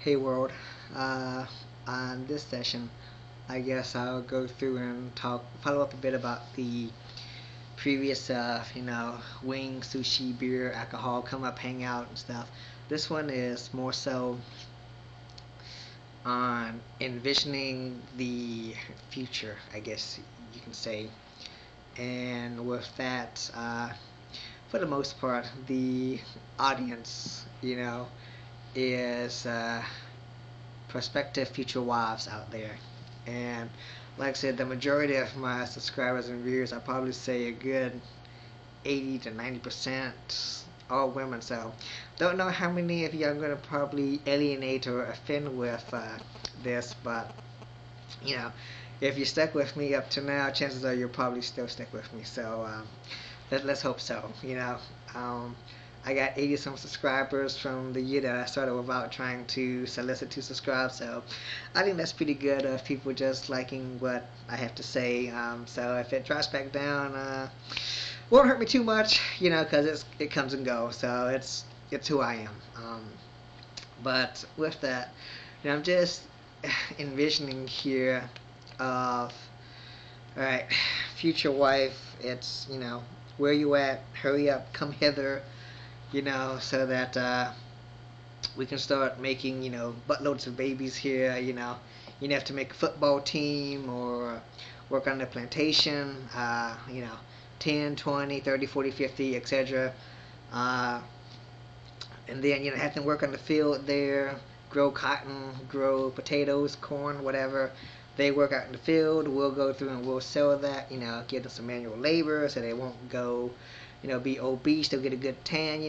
Hey world, on this session, I guess I'll go through and follow up a bit about the previous, wing, sushi, beer, alcohol, come up, hang out and stuff. This one is more so on envisioning the future, I guess you can say. And with that, for the most part, the audience, is prospective future wives out there. And like I said, the majority of my subscribers and viewers, I probably say a good 80 to 90% all women. So don't know how many of you I'm going to probably alienate or offend with this, but you know, if you stuck with me up to now, chances are you'll probably still stick with me. So let's hope so. Um, I got 80 some subscribers from the year that I started without trying to solicit to subscribe. So I think that's pretty good of people just liking what I have to say. So if it drops back down, won't hurt me too much, because it comes and goes. So it's who I am. But with that, I'm just envisioning here of, all right, future wife. It's where you at? Hurry up, come hither. So that we can start making, buttloads of babies here. You have to make a football team or work on the plantation, 10, 20, 30, 40, 50, etc. And then, have to work on the field there, grow cotton, grow potatoes, corn, whatever. They work out in the field. We'll go through and we'll sell that, give them some manual labor so they won't go be obese. They'll get a good tan,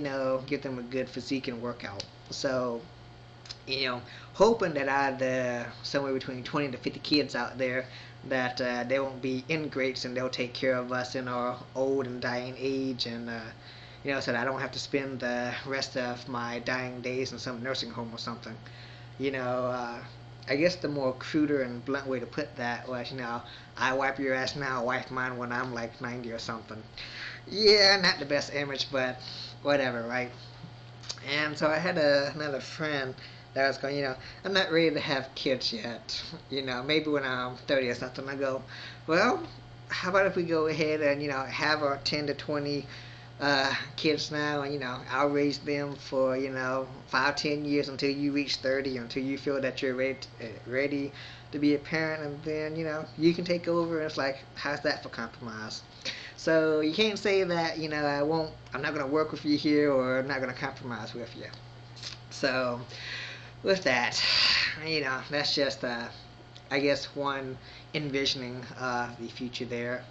give them a good physique and workout. So, hoping that out of the somewhere between 20 to 50 kids out there, that they won't be ingrates and they'll take care of us in our old and dying age, and so that I don't have to spend the rest of my dying days in some nursing home or something. I guess the more cruder and blunt way to put that was, I wipe your ass now, wipe mine when I'm like 90 or something. Yeah, not the best image, but whatever, right? And so I had another friend that was going, I'm not ready to have kids yet. Maybe when I'm 30 or something. I go, well, how about if we go ahead and, have our 10 to 20 kids now, and I'll raise them for 5, 10 years until you reach 30, until you feel that you're ready to be a parent, and then you can take over. And it's like, how's that for compromise? So you can't say that I'm not gonna work with you here, or I'm not gonna compromise with you. So with that, that's just I guess one envisioning the future there.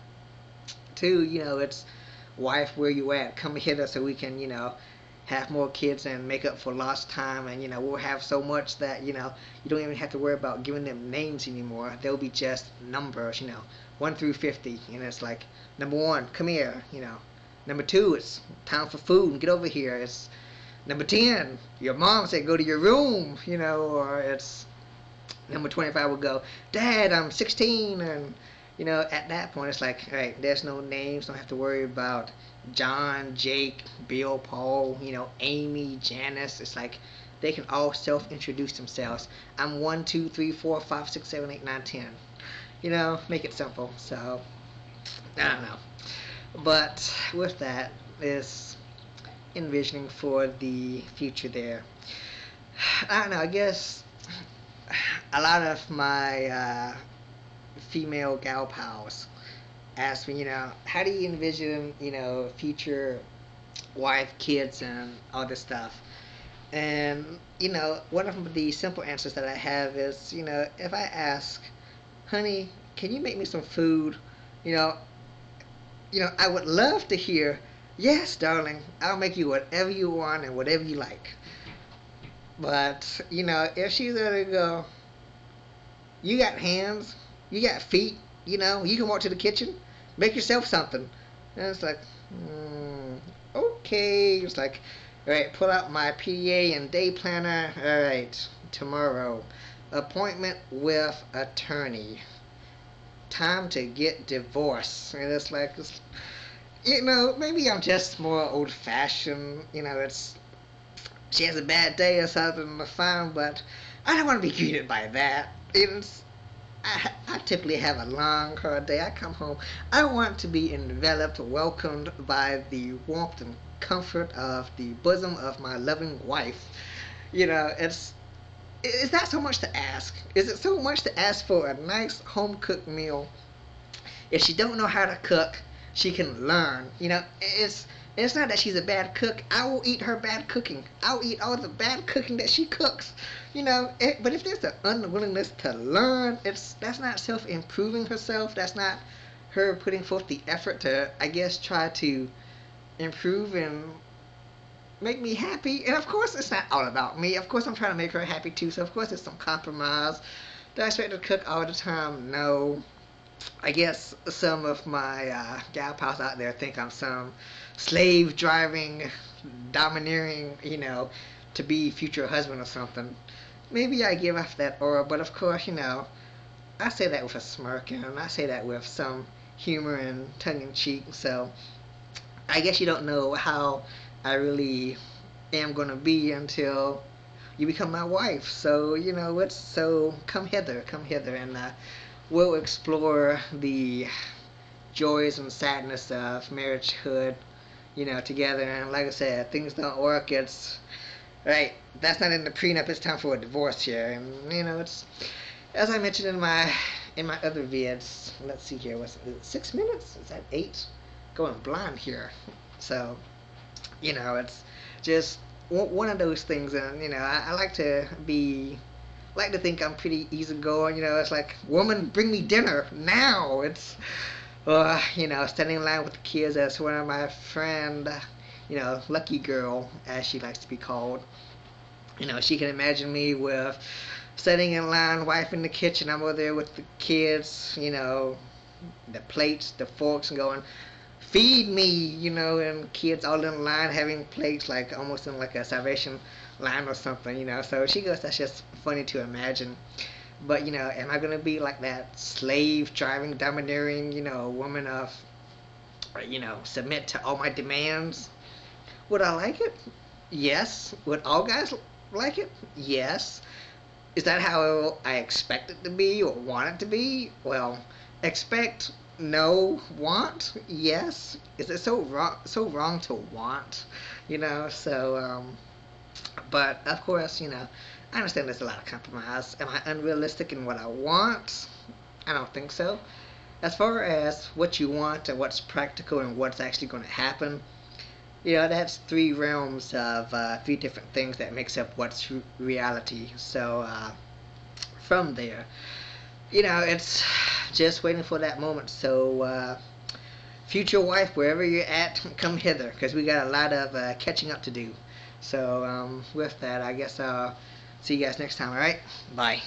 Two, it's wife, where you at? Come hither so we can, have more kids and make up for lost time. And, we'll have so much that, you don't even have to worry about giving them names anymore. They'll be just numbers, 1 through 50. And it's like, number 1, come here, Number 2, it's time for food and get over here. It's number 10, your mom said go to your room, or it's number 25 would go, Dad, I'm 16, and at that point, it's like, all right, there's no names. Don't have to worry about John, Jake, Bill, Paul, Amy, Janice. It's like they can all self-introduce themselves. I'm 1, 2, 3, 4, 5, 6, 7, 8, 9, 10. Make it simple. So, I don't know. But with that, is envisioning for the future there. I don't know. I guess a lot of my female gal pals ask me, how do you envision, future wife, kids, and all this stuff? And, one of the simple answers that I have is, if I ask, honey, can you make me some food? I would love to hear, yes, darling, I'll make you whatever you want and whatever you like. But, if she's there to go, you got hands, you got feet, you can walk to the kitchen, make yourself something. And it's like, okay. It's like, all right, pull out my PDA and day planner. All right, tomorrow, appointment with attorney. Time to get divorced. And it's like, maybe I'm just more old-fashioned. She has a bad day or something, fine, but I don't want to be greeted by that. I typically have a long, hard day. I come home. I want to be enveloped, welcomed by the warmth and comfort of the bosom of my loving wife. It's not so much to ask. Is it so much to ask for a nice home cooked meal? If she don't know how to cook, she can learn. It's not that she's a bad cook. I will eat her bad cooking. I'll eat all the bad cooking that she cooks. But if there's an unwillingness to learn, that's not self improving herself. That's not her putting forth the effort to, I guess, try to improve and make me happy. And of course, it's not all about me. Of course, I'm trying to make her happy too. So of course, it's some compromise. Do I expect her to cook all the time? No. I guess some of my gal pals out there think I'm some slave driving, domineering, to be future husband or something. Maybe I give off that aura, but of course, I say that with a smirk, and I say that with some humor and tongue in cheek. So I guess you don't know how I really am gonna be until you become my wife. So come hither, and we'll explore the joys and sadness of marriagehood, together. And like I said, things don't work. It's right. That's not in the prenup. It's time for a divorce here, and it's as I mentioned in my other vids. Let's see here. What's it, 6 minutes? Is that 8? Going blind here. So it's just one of those things, and I like to think I'm pretty easygoing. It's like, woman, bring me dinner now. It's standing in line with the kids, as one of my friend, lucky girl, as she likes to be called. She can imagine me with sitting in line, wife in the kitchen. I'm over there with the kids, the plates, the forks, and going, feed me, and kids all in line having plates, like almost in like a Salvation line or something, So she goes, that's just funny to imagine. But, am I going to be like that slave driving, domineering, woman of, submit to all my demands? Would I like it? Yes. Would all guys like it? Yes. Is that how I expect it to be or want it to be? Well, expect, no. Want, yes. Is it so wrong to want? But of course, I understand there's a lot of compromise. Am I unrealistic in what I want? I don't think so. As far as what you want and what's practical and what's actually going to happen, that's 3 realms of 3 different things that makes up what's reality. So from there, it's just waiting for that moment. So future wife, wherever you're at, come hither, because we got a lot of catching up to do. So with that, I guess I'll see you guys next time. Alright, bye.